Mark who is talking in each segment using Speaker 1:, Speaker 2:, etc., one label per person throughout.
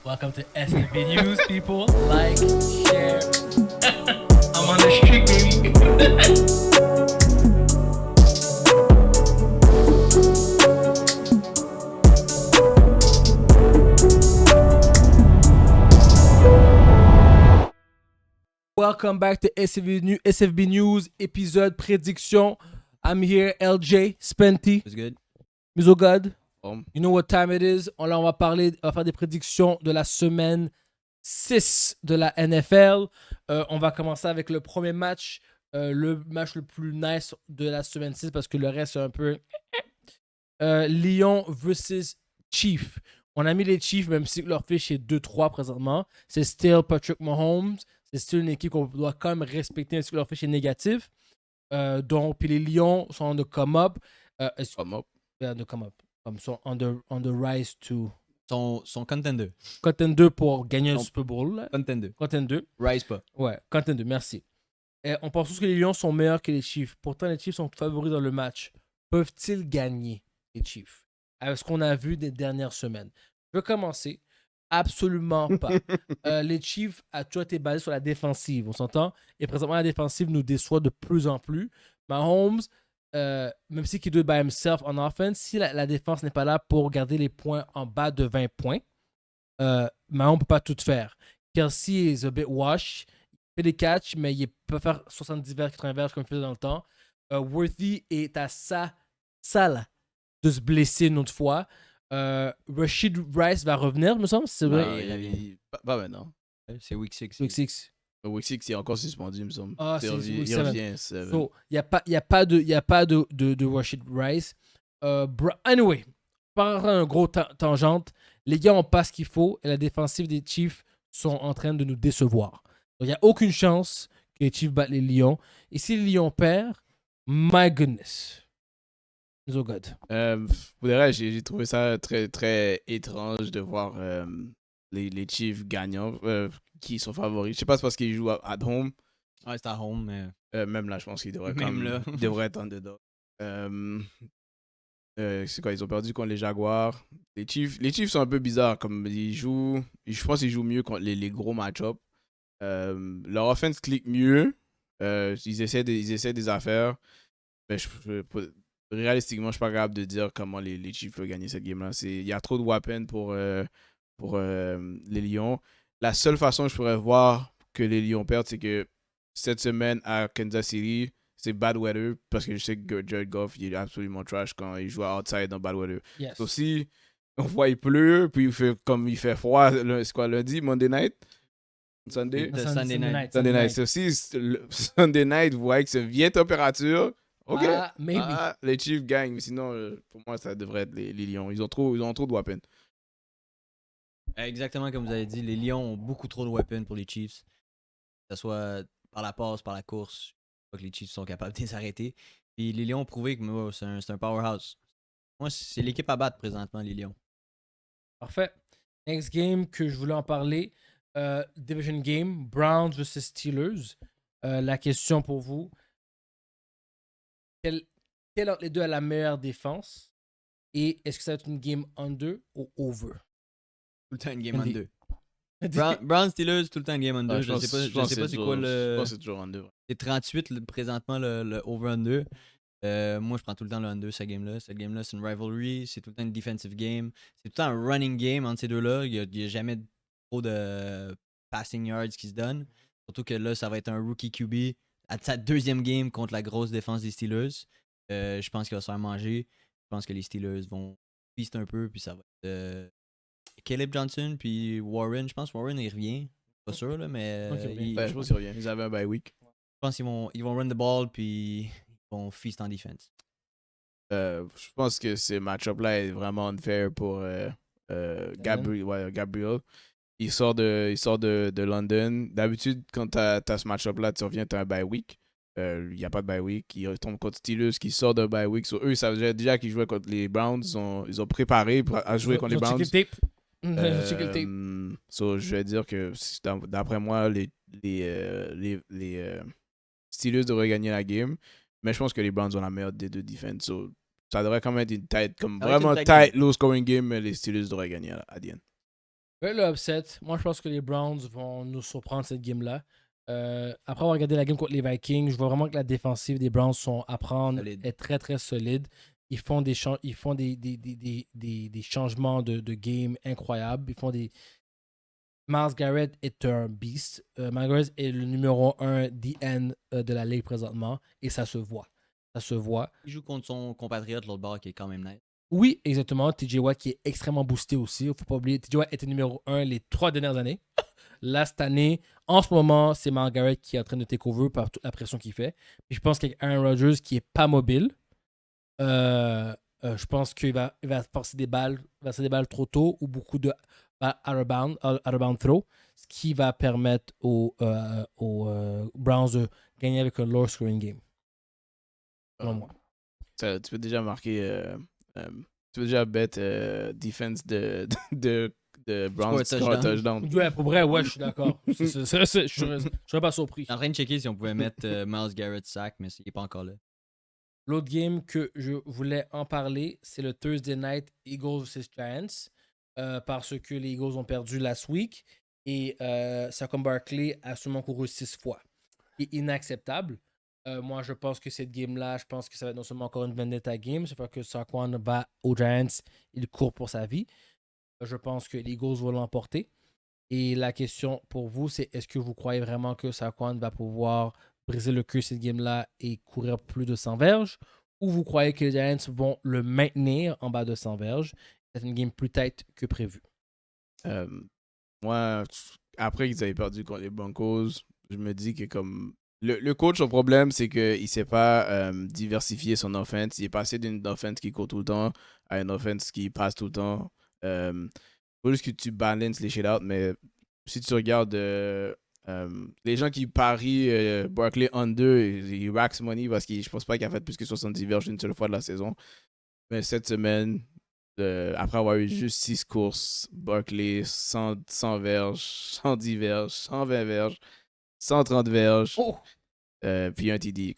Speaker 1: Welcome to SFB News, people. Like, share. I'm on the street, baby. Welcome back to SFB News, épisode prédiction. I'm here, LJ, Spenty,
Speaker 2: It's good.
Speaker 1: Misogod. You know what time it is. On va faire des prédictions de la semaine 6 de la NFL. On va commencer avec le premier match, le match le plus nice de la semaine 6 parce que le reste c'est un peu Lyon versus Chiefs. On a mis les Chiefs, même si leur fiche est 2-3 présentement. C'est still Patrick Mahomes. C'est still une équipe qu'on doit quand même respecter, même si leur fiche est négatif. Donc, puis les Lions sont on the come up.
Speaker 2: Come up.
Speaker 1: On the come up. Comme sont on the rise to
Speaker 2: Son contender.
Speaker 1: contender pour gagner un Super Bowl. Là.
Speaker 2: Contender.
Speaker 1: Contender.
Speaker 2: Rise pas.
Speaker 1: Ouais, contender, merci. On pense tous que les Lions sont meilleurs que les Chiefs. Pourtant, les Chiefs sont favoris dans le match. Peuvent-ils gagner, les Chiefs, avec ce qu'on a vu des dernières semaines? Je vais commencer. Absolument pas. Les Chiefs a toujours été basé sur la défensive, on s'entend? Et présentement, la défensive nous déçoit de plus en plus. Mahomes, même si qu'il doit by himself en offense, si la défense n'est pas là pour garder les points en bas de 20 points, Mahomes ne peut pas tout faire. Kelsey is a bit wash. Il fait des catchs, mais il peut faire 70 verges, 80 verges comme il faisait dans le temps. Worthy est à ça là, de se blesser une autre fois. Rashid Rice va revenir, me semble, c'est vrai.
Speaker 2: Pas maintenant. C'est Week 6.
Speaker 1: Week 6.
Speaker 2: Week 6, il est encore suspendu, me semble.
Speaker 1: Ah,
Speaker 2: il
Speaker 1: Week
Speaker 2: revient.
Speaker 1: So, il n'y a pas de Rashid Rice. Anyway, par un gros tangente, les gars ont pas ce qu'il faut et la défensive des Chiefs sont en train de nous décevoir. Donc, il n'y a aucune chance que les Chiefs battent les Lions. Et si les Lions perdent, my goodness. So good.
Speaker 2: Pour de vrai, j'ai trouvé ça très, très étrange de voir les Chiefs gagnants qui sont favoris. Je sais pas si c'est parce qu'ils jouent at home.
Speaker 3: Ouais, c'est à home, mais.
Speaker 2: Même là, je pense qu'ils devraient, devraient être underdog. C'est quoi, ils ont perdu contre les Jaguars. Les Chiefs sont un peu bizarres. Comme je pense qu'ils jouent mieux contre les gros match-ups. Leur offense clique mieux. Ils essaient des affaires. Mais réalistiquement, je suis pas capable de dire comment les Chiefs peuvent gagner cette game-là. Il y a trop de weapons pour les Lions. La seule façon que je pourrais voir que les Lions perdent, c'est que cette semaine à Kansas City, c'est bad weather parce que je sais que Jared Goff il est absolument trash quand il joue outside dans bad weather.
Speaker 1: Yes.
Speaker 2: Donc si on voit il pleut, puis il fait froid, c'est quoi, lundi, Monday night? Sunday?
Speaker 3: Sunday night.
Speaker 2: Sunday night. So, si Sunday night, vous voyez que c'est vieille température, ok.
Speaker 1: Maybe.
Speaker 2: Les Chiefs gagnent, mais sinon, pour moi, ça devrait être les Lions. Ils ont trop de weapons.
Speaker 3: Exactement comme vous avez dit, les Lions ont beaucoup trop de weapons pour les Chiefs. Que ce soit par la passe, par la course. Je crois que les Chiefs sont capables de les arrêter. Puis les Lions ont prouvé que c'est un powerhouse. Moi, c'est l'équipe à battre présentement, les Lions.
Speaker 1: Parfait. Next game que je voulais en parler. Division game, Browns vs Steelers. La question pour vous. Quel entre les deux a la meilleure défense? Et est-ce que ça va être une game under ou over?
Speaker 3: Tout le temps une game under. Browns Steelers, tout le temps une game under. Je sais pas c'est quoi le.
Speaker 2: Je pense que c'est toujours under.
Speaker 3: C'est 38 présentement le over-under. Moi, je prends tout le temps le under, cette game-là. Cette game-là, c'est une rivalry. C'est tout le temps une defensive game. C'est tout le temps un running game entre ces deux-là. Il n'y a jamais trop de passing yards qui se donnent. Surtout que là, ça va être un rookie QB à sa deuxième game contre la grosse défense des Steelers. Je pense qu'il va se faire manger. Je pense que les Steelers vont feast un peu. Puis ça va être Caleb Johnson puis Warren. Je pense que Warren, il revient. Pas sûr, là, mais
Speaker 2: je pense qu'il revient. Ils avaient un bye week.
Speaker 3: Je pense qu'ils vont run the ball puis ils vont feast en defense.
Speaker 2: Je pense que ce match-up-là est vraiment unfair pour Gabriel. Il sort de London. D'habitude, quand t'as ce match-up-là, tu reviens, t'as un bye week. Il n'y a pas de bye week. Il tombe contre Steelers qui sort de bye week. So, eux, ils savaient déjà qu'ils jouaient contre les Browns. Ils ont préparé à jouer contre les Browns. So, je vais dire que d'après moi, les Steelers devraient gagner la game. Mais je pense que les Browns ont la meilleure des deux defense. So, ça devrait quand même être une tight, comme vraiment tight, low scoring game, mais les Steelers devraient gagner à the end.
Speaker 1: Le upset, moi je pense que les Browns vont nous surprendre cette game-là. Après avoir regardé la game contre les Vikings, je vois vraiment que la défensive des Browns
Speaker 3: Solide.
Speaker 1: est très très solide. Ils font ils font des changements de game incroyables. Myles Garrett est un beast. Myles Garrett est le numéro 1 DN de la ligue présentement et ça se voit. Ça se voit.
Speaker 3: Il joue contre son compatriote, l'autre bord, qui est quand même nice.
Speaker 1: Oui, exactement. TJ Watt qui est extrêmement boosté aussi. Il ne faut pas oublier. TJ Watt était numéro 1 les 3 dernières années. Là, cette année, en ce moment, c'est Myles Garrett qui est en train de take over par toute la pression qu'il fait. Puis je pense qu'avec Aaron Rodgers qui est pas mobile, je pense qu'il il va forcer des balles, trop tôt ou beaucoup de balles out of bound throw, ce qui va permettre aux Browns de gagner avec un low scoring game. Selon moi.
Speaker 2: Tu peux déjà marquer. Tu peux déjà bet defense de Browns
Speaker 3: Score
Speaker 2: score
Speaker 3: touchdown.
Speaker 2: touchdown.
Speaker 1: Ouais, pour vrai, ouais, je suis d'accord. Je serais pas surpris.
Speaker 3: Je suis en train de checker si on pouvait mettre Myles Garrett sack, mais il n'est pas encore là.
Speaker 1: L'autre game que je voulais en parler, c'est le Thursday Night Eagles vs Giants. Parce que les Eagles ont perdu last week et Saquon Barkley a seulement couru 6 fois. C'est inacceptable. Moi, je pense que cette game-là, je pense que ça va être non seulement encore une vendetta game, c'est-à-dire que Saquon va aux Giants, il court pour sa vie. Je pense que les Eagles vont l'emporter. Et la question pour vous, c'est est-ce que vous croyez vraiment que Saquon va pouvoir briser le cul cette game-là et courir plus de 100 verges? Ou vous croyez que les Giants vont le maintenir en bas de 100 verges? C'est une game plus tight que prévu.
Speaker 2: Moi, après qu'ils avaient perdu contre les Broncos, je me dis que comme. Le coach, son problème, c'est qu'il ne sait pas diversifier son offense. Il est passé d'une offense qui court tout le temps à une offense qui passe tout le temps. Faut juste que tu balances les shit-out, mais si tu regardes les gens qui parient Barkley under, ils rack money parce que je pense pas qu'il a fait plus que 70 verges une seule fois de la saison. Mais cette semaine, après avoir eu juste 6 courses, Barkley 100 verges, 110 verges, 120 verges, 130 verges, puis un TD.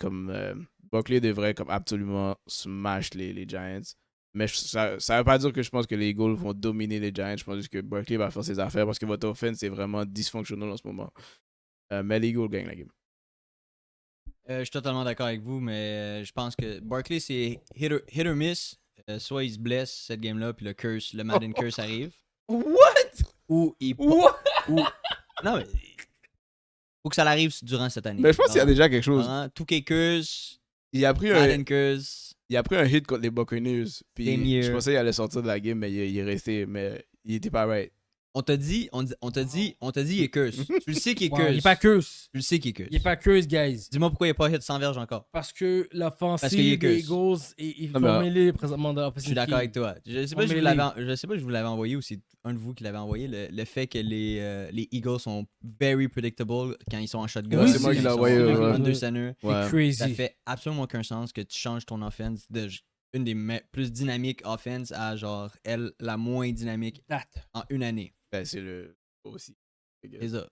Speaker 2: Barkley devrait comme absolument smash les Giants. Mais ça ne veut pas dire que je pense que les Eagles vont dominer les Giants. Je pense juste que Barkley va faire ses affaires parce que votre offense est vraiment dysfonctionnel en ce moment. Mais les Eagles gagnent la game.
Speaker 3: Je suis totalement d'accord avec vous, mais je pense que Barkley, c'est hit or miss. Soit il se blesse cette game-là, puis le Madden curse arrive.
Speaker 1: What?
Speaker 3: Ou il.
Speaker 1: What?
Speaker 3: Non, mais. Faut que ça arrive durant cette année.
Speaker 2: Mais je pense qu'il y a déjà quelque chose.
Speaker 3: 2K curse,
Speaker 2: Il a pris
Speaker 3: Madden curse.
Speaker 2: Il a pris un hit contre les Buccaneers. Puis
Speaker 3: Damn
Speaker 2: je pensais qu'il allait sortir de la game, mais il est resté. Mais il était pas right.
Speaker 3: On t'a dit, il est curse. Tu le sais qu'il est
Speaker 1: Wow,
Speaker 3: curse.
Speaker 1: il est pas curse.
Speaker 3: Tu le sais qu'il est curse.
Speaker 1: Il est pas curse, guys.
Speaker 3: Dis-moi pourquoi il n'est pas hit 100 verges encore.
Speaker 1: Parce que
Speaker 3: Parce qu'il est
Speaker 1: l'offensive des
Speaker 3: curse.
Speaker 1: Eagles, ils
Speaker 2: Non,
Speaker 1: vont
Speaker 2: mais-
Speaker 1: mêler présentement dans
Speaker 3: Je suis d'accord avec toi. Je sais pas si je vous l'avais envoyé ou c'est un de vous qui l'avait envoyé. Le fait que les Eagles sont very predictable quand ils sont en shotgun.
Speaker 1: Oui,
Speaker 2: c'est moi qui l'ai envoyé,
Speaker 3: Avec
Speaker 2: ouais.
Speaker 3: under center.
Speaker 2: Ouais.
Speaker 1: C'est
Speaker 3: Ça
Speaker 1: crazy.
Speaker 3: fait absolument aucun sens que tu changes ton offense de une des plus dynamiques offense à genre elle la moins dynamique en une année.
Speaker 2: Ben, c'est le. Aussi.
Speaker 3: C'est ça.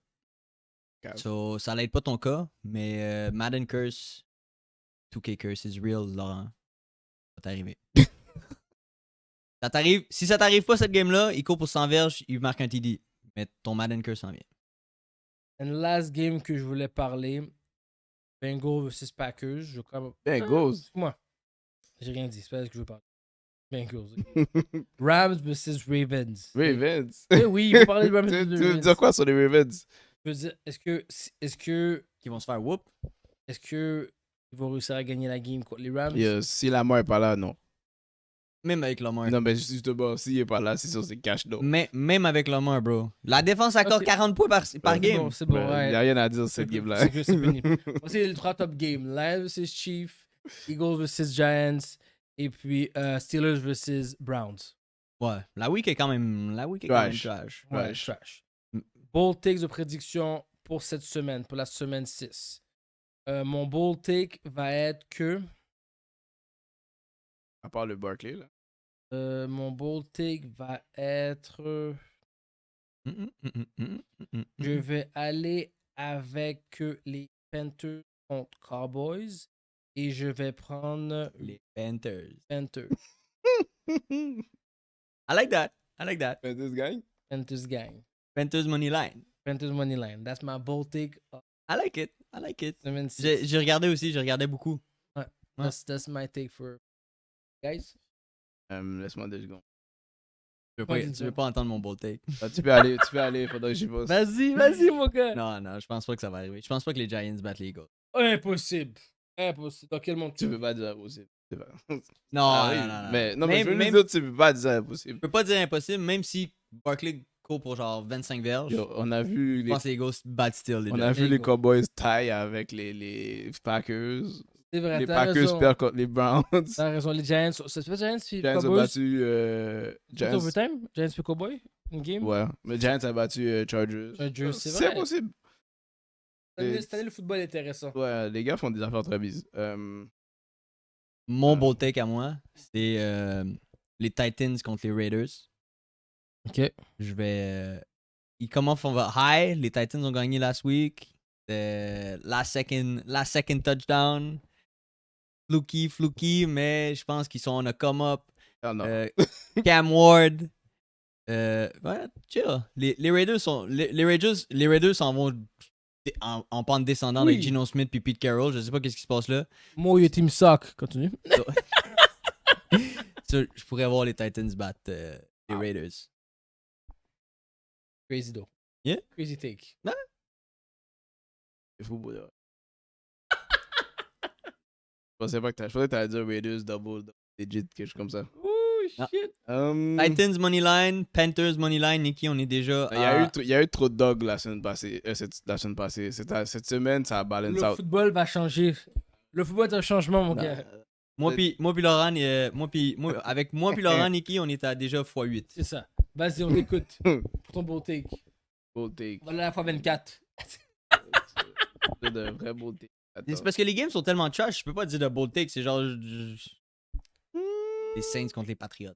Speaker 2: Cave.
Speaker 3: So, ça l'aide pas ton cas, mais Madden Curse, 2K Curse is real, Laurent. Ça va t'arriver. Ça t'arrive, si ça t'arrive pas cette game-là, il court pour 100 verges, il marque un TD. Mais ton Madden Curse s'en vient.
Speaker 1: And last game que je voulais parler, Bengals vs Packers.
Speaker 2: Bengals.
Speaker 1: Moi, j'ai rien dit, c'est pas ce que je veux parler. Bengals. Rams vs Ravens.
Speaker 2: Ravens.
Speaker 1: Eh oui, il faut parler de Rams
Speaker 2: Tu
Speaker 1: vs
Speaker 2: veux
Speaker 1: Ravens.
Speaker 2: dire quoi sur les Ravens?
Speaker 1: Je veux dire, est-ce que
Speaker 3: Qui vont se faire whoop.
Speaker 1: ils vont réussir à gagner la game contre les Rams?
Speaker 2: Si Lamar est pas là, non.
Speaker 3: Même avec Lamar.
Speaker 2: Non, mais justement, s'il est pas là, c'est sûr, c'est cash d'eau.
Speaker 3: Mais, même avec Lamar, bro. La défense accorde
Speaker 1: Ok.
Speaker 3: 40 points par game.
Speaker 1: C'est bon,
Speaker 2: Il
Speaker 1: ouais.
Speaker 2: n'y a rien à dire sur cette game-là.
Speaker 1: C'est fini. C'est les 3 top games. Lions vs Chiefs, Eagles vs Giants, et puis Steelers vs Browns.
Speaker 3: Ouais, la week est quand même
Speaker 2: Trash.
Speaker 3: trash.
Speaker 1: Ouais, trash. Bold takes de prédiction pour cette semaine, pour la semaine 6. Mon bold take va être que...
Speaker 2: À part le Barkley, là.
Speaker 1: mon bold take va être... Je vais aller avec les Panthers contre Cowboys et je vais prendre
Speaker 3: Les Panthers.
Speaker 1: Panthers.
Speaker 3: I like that. I like that.
Speaker 2: Panthers gagne?
Speaker 1: Panthers gang.
Speaker 3: Panthers money line.
Speaker 1: Panthers money line. That's my bold take.
Speaker 3: I like it. I like it.
Speaker 1: Semaine 6.
Speaker 3: J'ai regardé aussi, j'ai regardé beaucoup.
Speaker 1: Ouais. That's my take for guys.
Speaker 2: Laisse-moi 2 secondes.
Speaker 3: Tu veux pas entendre mon bold take?
Speaker 2: Ah, tu peux aller, faudrait que j'y passe.
Speaker 1: Vas-y, mon gars.
Speaker 3: Non, je pense pas que ça va arriver. Je pense pas que les Giants battent les Eagles.
Speaker 1: Impossible. Dans quel monde
Speaker 2: Tu peux pas dire impossible. C'est pas...
Speaker 3: Non,
Speaker 2: Ah oui,
Speaker 3: non.
Speaker 2: Mais, non, mais je veux
Speaker 3: Même-
Speaker 2: juste dire, tu peux pas dire impossible.
Speaker 3: Je peux pas dire impossible, même si Barkley court pour genre 25 verges.
Speaker 2: Yo, on a vu
Speaker 3: Je
Speaker 2: les,
Speaker 3: pense que les Eagles battent still les
Speaker 2: on
Speaker 3: Giants.
Speaker 2: a vu les
Speaker 1: Eagles.
Speaker 2: Cowboys taille avec les Packers.
Speaker 1: C'est vrai,
Speaker 2: Les
Speaker 1: t'as
Speaker 2: Packers
Speaker 1: raison.
Speaker 2: perdent contre les Browns.
Speaker 1: T'as raison, les Giants. C'est pas Giants puis
Speaker 2: Giants ont
Speaker 1: Cowboys?
Speaker 2: battu
Speaker 1: C'est
Speaker 2: Giants.
Speaker 1: overtime? Giants puis Cowboys? Une game?
Speaker 2: Ouais, mais Giants a battu Chargers.
Speaker 1: Chargers, c'est
Speaker 2: C'est
Speaker 1: vrai.
Speaker 2: possible.
Speaker 1: Cette année, le football est intéressant.
Speaker 2: Ouais, les gars font des affaires très bizarres.
Speaker 3: Mon bold take à moi, c'est les Titans contre les Raiders.
Speaker 1: Ok.
Speaker 3: Je vais. Ils commencent on va high. Les Titans ont gagné last week. Last second touchdown. Fluky, mais je pense qu'ils sont on a come up.
Speaker 2: Ah non.
Speaker 3: Cam Ward. Ouais, chill. Les Raiders sont. Les Raiders s'en vont en pente descendante
Speaker 1: Oui.
Speaker 3: avec Geno Smith puis Pete Carroll. Je sais pas qu'est-ce qui se passe là.
Speaker 1: Moi, your team suck. Continue.
Speaker 3: So, je pourrais voir les Titans battre les Raiders.
Speaker 1: Crazy though.
Speaker 3: Yeah.
Speaker 1: Crazy take.
Speaker 2: C'est fou, bro. Je pensais que t'allais dire Raiders double digit, quelque chose comme ça.
Speaker 1: Oh
Speaker 3: Ah.
Speaker 1: shit.
Speaker 3: Titans Moneyline, Panthers Moneyline, Nikki, on est déjà.
Speaker 2: Il y a eu trop de dogs la semaine passée. Cette semaine, ça a balance
Speaker 1: Le
Speaker 2: out.
Speaker 1: football va changer. Le football est un changement, mon
Speaker 2: Non.
Speaker 1: gars.
Speaker 3: Moi puis Laurent, avec moi puis Laurent, Nikki, on est à déjà x8.
Speaker 1: C'est ça. Vas-y, on t'écoute. Pour ton beau take.
Speaker 2: Beau take.
Speaker 1: On va aller à la fois 24.
Speaker 2: C'est de vrai beau take. Attends.
Speaker 3: C'est parce que les games sont tellement trash, je peux pas dire de bold take, c'est genre. Les Saints contre les Patriots.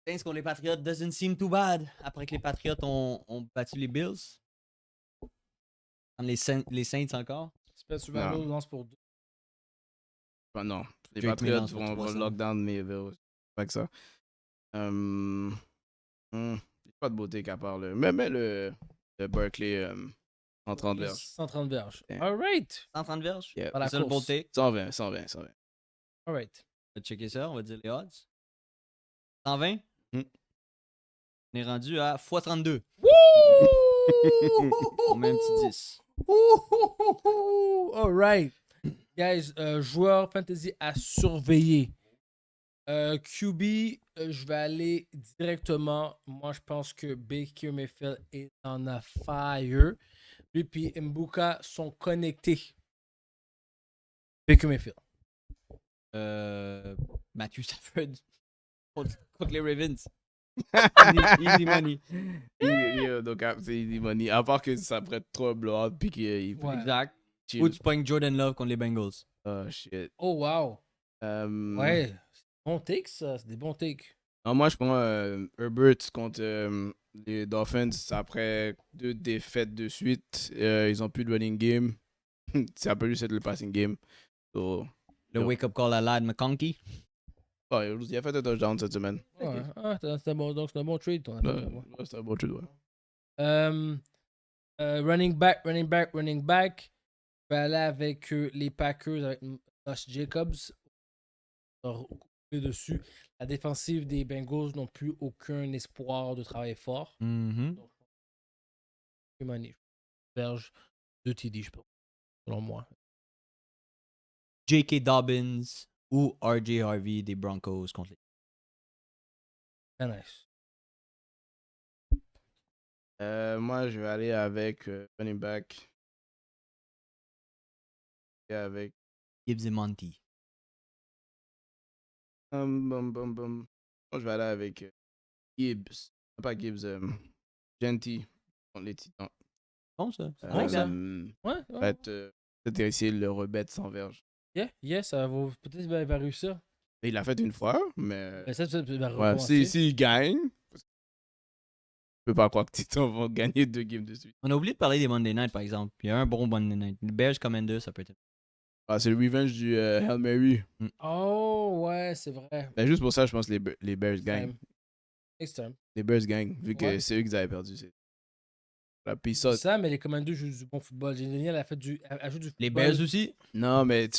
Speaker 3: Saints contre les Patriots doesn't seem too bad. Après que les Patriots ont battu les Bills. Les Saints encore.
Speaker 1: Spencer
Speaker 2: Non.
Speaker 1: Rattler lance pour 2.
Speaker 2: Ah non, les
Speaker 3: Drake
Speaker 2: Patriots
Speaker 3: May lance pour
Speaker 2: vont
Speaker 3: 300.
Speaker 2: lockdown, mais pas que ça. Pas de beauté qu'à part le. Mais le Berkeley en 30 verges.
Speaker 1: 130 verges.
Speaker 2: Yeah.
Speaker 1: Alright.
Speaker 3: 130 verges.
Speaker 2: Yeah.
Speaker 1: Par la
Speaker 3: C'est ça le bold
Speaker 1: course.
Speaker 3: take.
Speaker 2: 120.
Speaker 1: Alright.
Speaker 3: On va checker ça, on va dire les odds. 120.
Speaker 2: Hmm.
Speaker 3: On est rendu à x32.
Speaker 1: Wouh!
Speaker 3: On met un petit 10.
Speaker 1: Alright. Guys, joueur fantasy à surveiller. QB, je vais aller directement. Moi, je pense que Baker Mayfield est en a fire. Lui et Mbuka sont connectés. Baker Mayfield.
Speaker 3: Matthew Stafford contre les Ravens. Easy money.
Speaker 2: Donc, c'est easy money. À part que ça prête trop un blowout puis qu'il
Speaker 1: Ouais.
Speaker 3: Exact.
Speaker 2: chill.
Speaker 3: Ou tu pognes Jordan Love contre les Bengals.
Speaker 2: Oh shit.
Speaker 1: Oh, wow. Ouais. Bon take, ça. C'est des bons takes.
Speaker 2: Non, moi, je prends Herbert contre les Dolphins. Après 2 défaites de suite, ils ont plus de running game. Ça peut juste être le passing game. So,
Speaker 3: Le
Speaker 2: Yo.
Speaker 3: wake-up call à Lad McConkey.
Speaker 2: il a fait un touchdown cette semaine.
Speaker 1: Ouais. Ah, c'est un bon trade, ton affaire, ouais.
Speaker 2: Ouais, c'est un bon trade, ouais.
Speaker 1: Running back. Je vais aller avec les Packers, avec Josh Jacobs. Dessus. La défensive des Bengals n'ont plus aucun espoir de travailler fort. Verge de TD, je pense. Selon moi.
Speaker 3: J.K. Dobbins ou R.J. Harvey des Broncos contre les.
Speaker 1: Très nice.
Speaker 2: Moi, je vais aller avec running back. Et avec.
Speaker 3: Gibbs et Monty.
Speaker 2: Moi, je vais aller avec Gibbs. Pas Gibbs, Genty contre les Titans.
Speaker 3: Bon, ça. C'est
Speaker 1: Ouais,
Speaker 3: vrai,
Speaker 1: ça.
Speaker 3: ça.
Speaker 1: Ouais.
Speaker 2: Peut-être essayer de le rebête sans verge.
Speaker 1: Yeah, ça va. Peut-être qu'il va réussir.
Speaker 2: Il l'a fait une fois, mais.
Speaker 1: Mais ça, il va
Speaker 2: Ouais,
Speaker 1: recommencer.
Speaker 2: s'il gagne. Je peux pas croire que Titans vont gagner 2 games de suite.
Speaker 3: On a oublié de parler des Monday Night, par exemple. Il y a un bon Monday Night. Les Bears Commanders, ça peut être.
Speaker 2: Ah, c'est le revenge du Hail Mary.
Speaker 1: Oh, ouais, c'est vrai.
Speaker 2: Ben, juste pour ça, je pense que les Bears gagnent.
Speaker 1: Next time.
Speaker 2: Les Bears gagnent, vu que
Speaker 1: Ouais.
Speaker 2: c'est eux qui avaient perdu. Puis ça,
Speaker 1: Ça, mais les Commandos jouent du bon football. Daniel a fait elle joue du football.
Speaker 3: Les Bears aussi.
Speaker 2: non, mais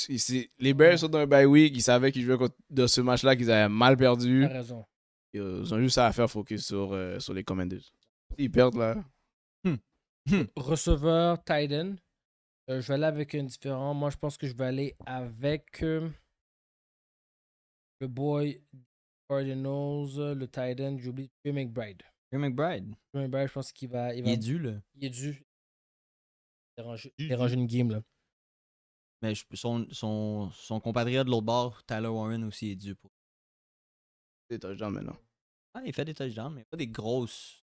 Speaker 2: les Bears sont dans un bye week. Ils savaient qu'ils jouaient dans ce match-là, qu'ils avaient mal perdu.
Speaker 1: T'as raison.
Speaker 2: Ils ont juste ça à faire focus sur les Commanders. S'ils perdent, là.
Speaker 1: Receveur, tight end. Je vais aller avec un différent. Moi, je pense que je vais aller avec le boy Cardinals, le tight end. J'oublie Trey McBride.
Speaker 3: Trey McBride.
Speaker 1: Trey McBride, je pense qu'il va.
Speaker 3: Il est dû, là.
Speaker 1: Il est dû déranger une game, là.
Speaker 3: Mais son compatriote de l'autre bord, Tyler Warren, aussi est dû pour.
Speaker 2: C'est touchdown maintenant.
Speaker 3: Ah, il fait des touchdowns, mais pas des grosses.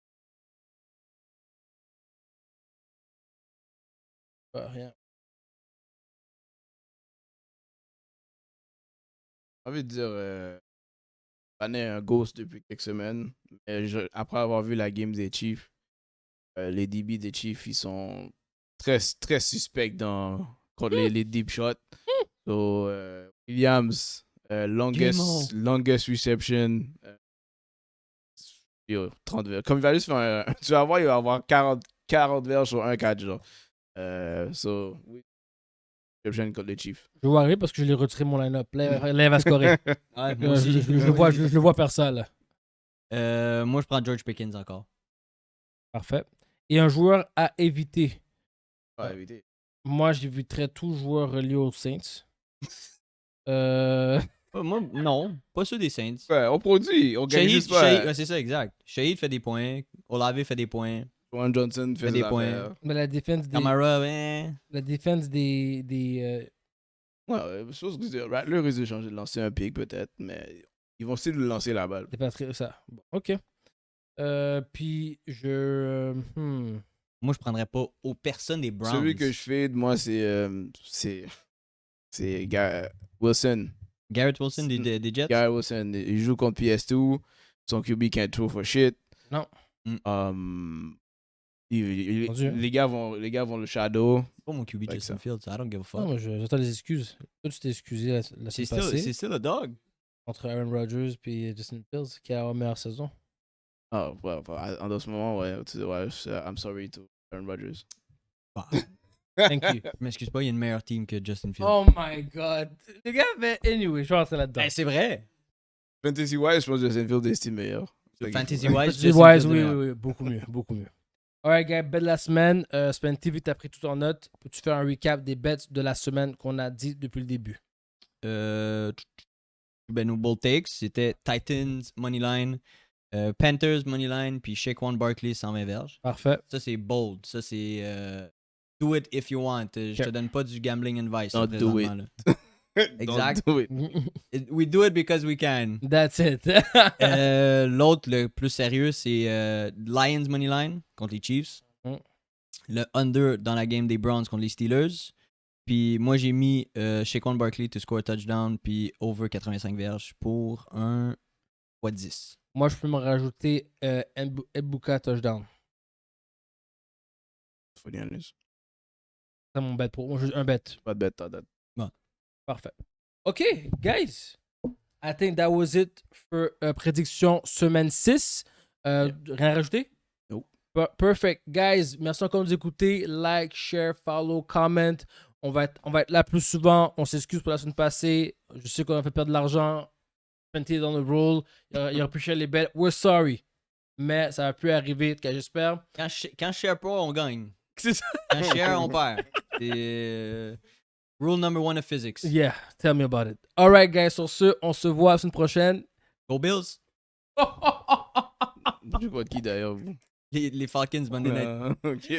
Speaker 1: Rien.
Speaker 2: J'ai envie de dire, on est un ghost depuis quelques semaines. Mais après avoir vu la game des Chiefs, les DB des Chiefs, ils sont très, très suspects contre les deep shots. So, Williams, longest reception. Yo, 30 verges. Comme il va juste faire tu vas voir, il va avoir 40 verges sur un catch. Genre. So, oui. Reception contre les Chiefs.
Speaker 1: Je vais arriver parce que je l'ai retiré mon line-up. Là, il va scorer.
Speaker 3: Ouais, moi aussi.
Speaker 1: je le vois faire ça, là.
Speaker 3: Moi, je prends George Pickens encore.
Speaker 1: Parfait. Et un joueur à éviter.
Speaker 2: Ouais, éviter.
Speaker 1: Moi, j'éviterais tout joueur relié aux Saints.
Speaker 3: Moi, non, pas ceux des Saints.
Speaker 2: Ouais, on produit, on gagne juste pas.
Speaker 3: Ouais, c'est ça, exact. Shahid fait des points. Olave fait des points.
Speaker 2: Juan Johnson fait
Speaker 3: des
Speaker 2: des
Speaker 3: points.
Speaker 2: points.
Speaker 1: Mais la défense des.
Speaker 3: Camara, ouais.
Speaker 1: La défense des.
Speaker 2: Ouais, je pense que Rattler risque de changer de lancer un pick peut-être, mais ils vont essayer de lui lancer la balle.
Speaker 1: C'est pas très. Ça. Bon, ok. Puis je.
Speaker 3: Moi, je prendrais pas aux personnes des Browns.
Speaker 2: Celui que je fais de moi, c'est Wilson.
Speaker 3: Garrett Wilson des Jets.
Speaker 2: Garrett Wilson, il joue contre PS2. Son QB can't throw for shit.
Speaker 1: Non.
Speaker 2: Les gars vont le shadow.
Speaker 3: C'est pas mon QB
Speaker 2: Like
Speaker 3: Justin
Speaker 2: ça.
Speaker 3: Fields. I don't give a fuck.
Speaker 1: Non, moi, j'attends les excuses. Toi, tu t'es excusé la
Speaker 3: C'est
Speaker 1: semaine passée
Speaker 3: still le dog.
Speaker 1: entre Aaron Rodgers et Justin Fields qui a la meilleure saison.
Speaker 2: Oh, ouais, en ce moment, ouais, I'm sorry to Aaron Rodgers.
Speaker 1: Thank you.
Speaker 3: Je m'excuse pas, il y a une meilleure team que Justin Fields.
Speaker 1: Oh my god. Les gars, mais anyway, je vais rentrer là-dedans.
Speaker 3: Ben, c'est vrai.
Speaker 2: Fantasy wise, je pense que Justin Fields est meilleur.
Speaker 3: Fantasy wise,
Speaker 1: Fantasy
Speaker 3: Justin
Speaker 1: wise,
Speaker 3: Fields est
Speaker 1: oui,
Speaker 3: meilleur.
Speaker 1: oui, oui, beaucoup mieux, beaucoup mieux. Alright, gars, bet de la semaine. Spen TV, t'as pris tout en note. Peux-tu faire un recap des bets de la semaine qu'on a dit depuis le début?
Speaker 3: Ben, nos bold takes, c'était Titans, Moneyline, Panthers, Moneyline, puis Shaquan Barkley, 120 verges.
Speaker 1: Parfait.
Speaker 3: Ça, c'est bold. Ça, c'est do it if you want. Je te donne pas du gambling advice.
Speaker 2: Don't do it.
Speaker 3: présentement, là.
Speaker 2: Exact.
Speaker 3: Exact. We do it because we can.
Speaker 1: That's it.
Speaker 3: L'autre, le plus sérieux, c'est Lions Moneyline contre les Chiefs.
Speaker 1: Mm.
Speaker 3: Le under dans la game des Browns contre les Steelers. Puis moi, j'ai mis Shaquan Barkley to score a touchdown puis over 85 verges pour un x10.
Speaker 1: Moi, je peux me rajouter Ebuka touchdown.
Speaker 2: Faut dire honest.
Speaker 1: C'est mon bet pour moi. Un bet.
Speaker 2: Pas de bête, t'as date.
Speaker 1: Parfait. OK, guys. I think that was it for prédiction semaine 6. Rien à rajouter?
Speaker 2: Nope.
Speaker 1: Perfect. Guys, merci encore de nous écouter. Like, share, follow, comment. On va être là plus souvent. On s'excuse pour la semaine passée. Je sais qu'on a fait perdre de l'argent. Penty dans le roll. Il aurait pu cher les bêtes. We're sorry. Mais ça va plus arriver, j'espère.
Speaker 3: Quand je share pas, on gagne.
Speaker 1: C'est ça.
Speaker 3: Quand je share, on perd. C'est rule number 1 of physics.
Speaker 1: Yeah, tell me about it. Alright, guys, sur ce, on se voit la semaine prochaine.
Speaker 3: Go Bills.
Speaker 2: Je vois qui d'ailleurs, vous?
Speaker 3: Les Falcons, Monday night.
Speaker 2: Ok.